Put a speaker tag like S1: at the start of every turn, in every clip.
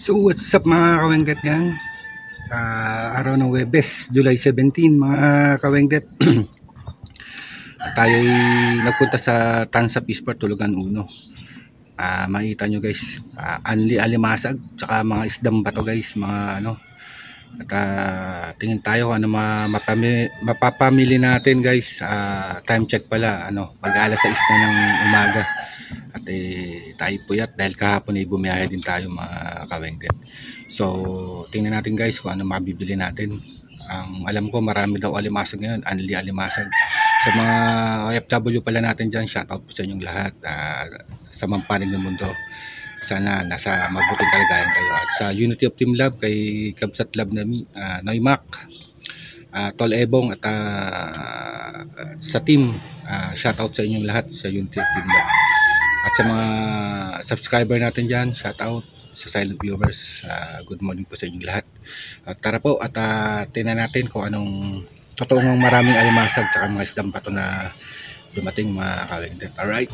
S1: So what's up mga kawengdet yan? Araw ng Webes, July 17 mga kawengdet. Tayo'y nagpunta sa Tansap Eastport, Tulugan 1. Makita nyo guys, anli alimasag tsaka mga isdang bato guys, mga ano. At tingin tayo ano mapapamili natin guys. Time check pala, pag alas 6 na ng umaga. At tayo puyat dahil kahapon ay bumiyahe din tayo mga kawengdet. So tingnan natin guys kung ano mabibili natin. Ang alam ko marami daw alimasag ngayon, anli alimasag. Sa mga OFW pala natin dyan, shoutout po sa inyong lahat. Sa mampanig ng mundo, sana nasa mabuting kalagayan kayo. At sa Unity of Team Love, kay Kabsat Love na Noymac, Tol Ebong at sa team, shoutout sa inyong lahat sa Unity of Team Love. At sa mga subscriber natin dyan, shoutout sa silent viewers, good morning po sa inyong lahat. At tara po at tingnan natin kung anong totoong maraming alimasag at mga isdang bato na dumating mga kawengdet. Alright.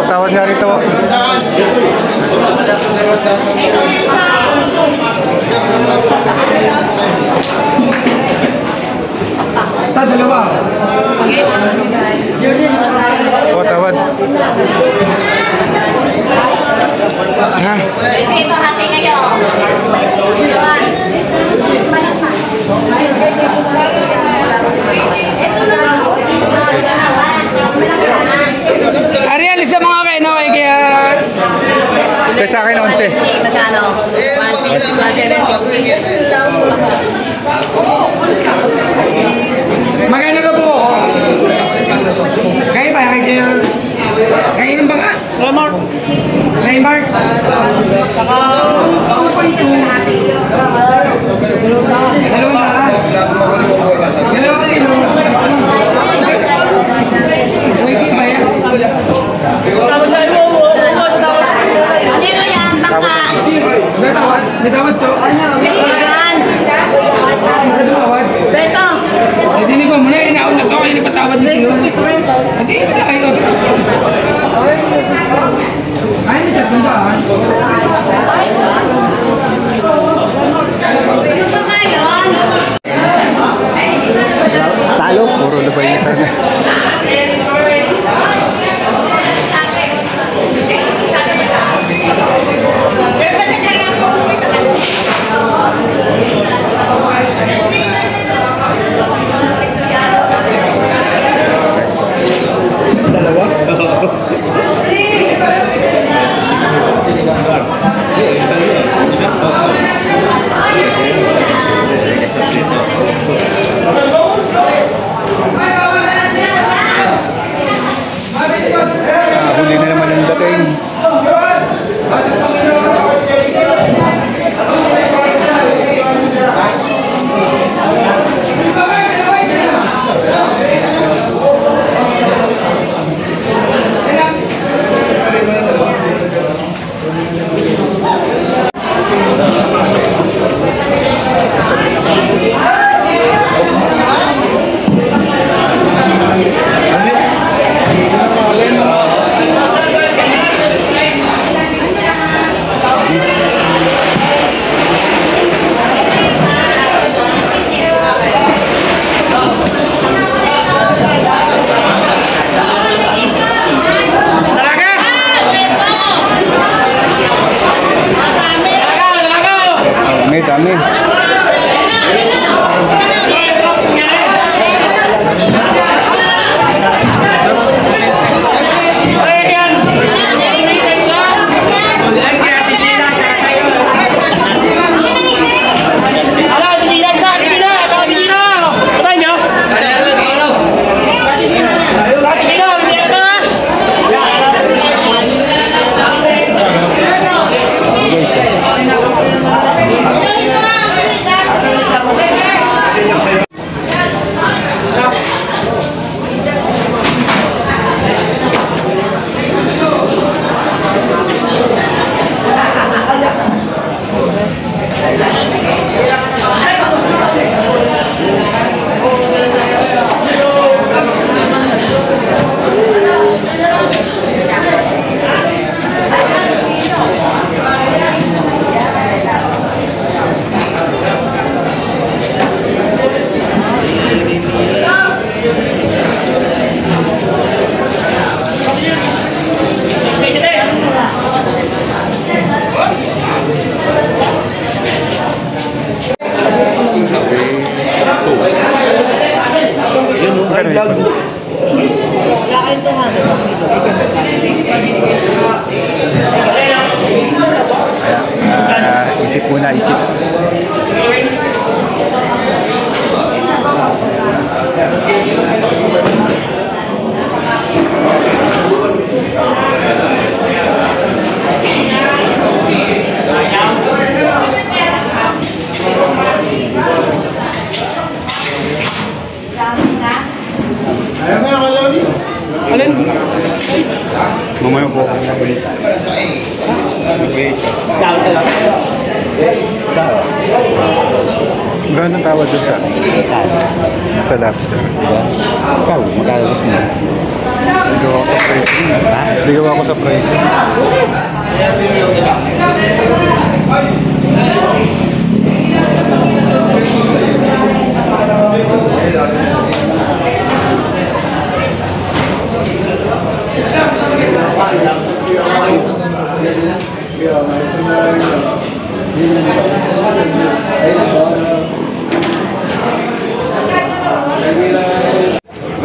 S1: Tawad nga rito. Dalawa. Tawad. Ha? Ito hati kayo.
S2: Ariel, isa mga kayo na kaya...
S1: Kaya sa akin 11.
S2: Magkano ka po? Kaya ba? Kaya nang baka? Mark. Kaya Mark? Saka... Dalawa ba? Dalawa ba nilo? Waiting ba yan? Tawad tayo mo! Ano yan? Baka! May tawad to? Yan! Tawad? Beto! Hindi ko muna, inaon na to, kaya napatawad nito. Hindi, hindi na kayo. Ay, hindi ka tundaan.
S1: Talo? Puro labayitan. Huli na naman ang dating. Dami. po naisip.
S2: Alin?
S1: Mamaya po ako nabalik. Gano'ng tawad doon sa sa lobster?
S3: Diba? Ikaw, magkano gusto mo?
S1: Ligaw ako sa presyo. Ligaw ako sa presyo.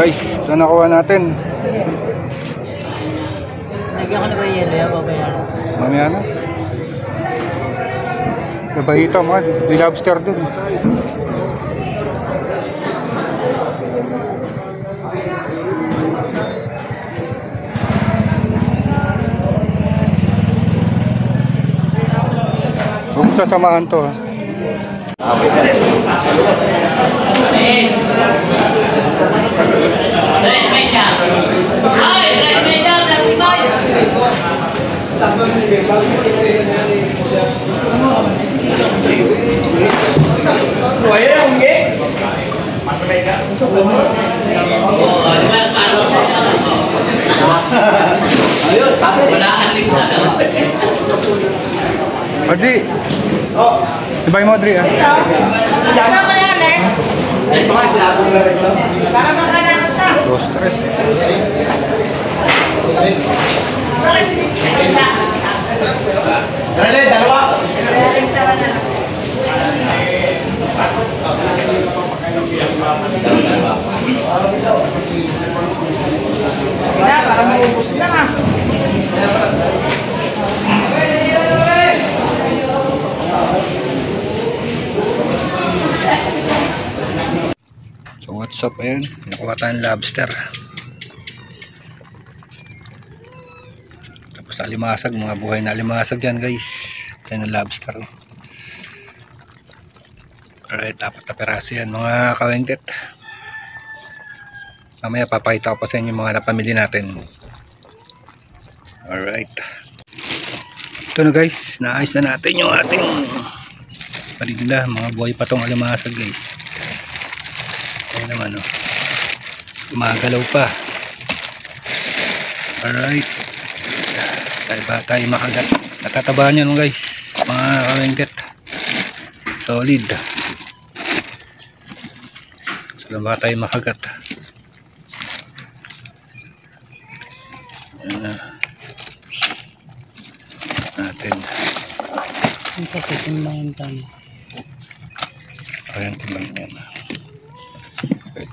S1: Guys, ito nakuha natin.
S2: Lagyan ko na ba yelo yan? Babayaran.
S1: Mamaya na. Nabahita mo, may lobster dun. Huwag mo sasamahan to, ha. Audrey! Ibay mo, Audrey, ah. Dos, tres.
S2: Para maubos na nga.
S1: So what's up, ayun, nakuha tayong lobster. Tapos alimasag, mga buhay na alimasag yan, guys. Yan ang lobster. Alright, dapat na peraso yan, mga kawengket. Mamaya papakita ko pa sa inyo yung mga napamili natin. Alright, ito na guys, naayos na natin yung ating paligla. Mga buhay pa tong alimasag, guys. Ayan naman, oh. Gumagalaw pa. Alright, tayo makagat. Natataba nyo, guys, mga kawengket. Solid. So lang ba tayo makagat. Natin.
S2: Ang pagkatimbangan tayo.
S1: Ayan, timbang yan.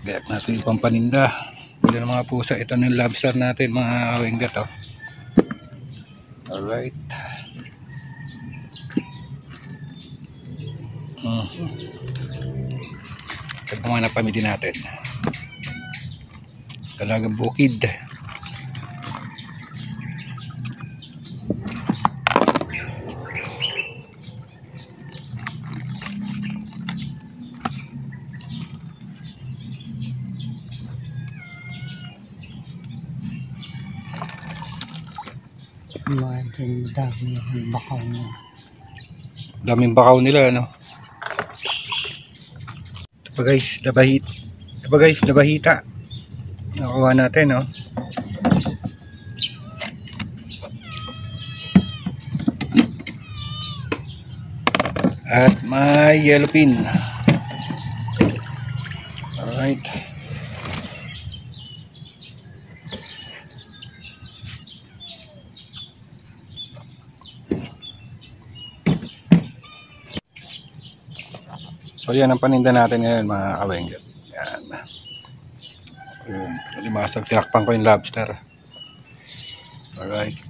S1: Gayak natin yung pampaninda. Wala ng mga pusa. Ito na yung lobster natin, mga kawenggat, oh. Alright. Ito yung mga napamili natin. Dalagang bukid.
S2: Maraming dami ang bakaw mo.
S1: Daming bakaw nila, ano. Ito pa guys, nabahita. Nakuha natin, no. At may yellow pin. Alright. So yan ang paninda natin ngayon, mga kawenggat. Yan. Limasag, tinakpan ko yung lobster. Alright.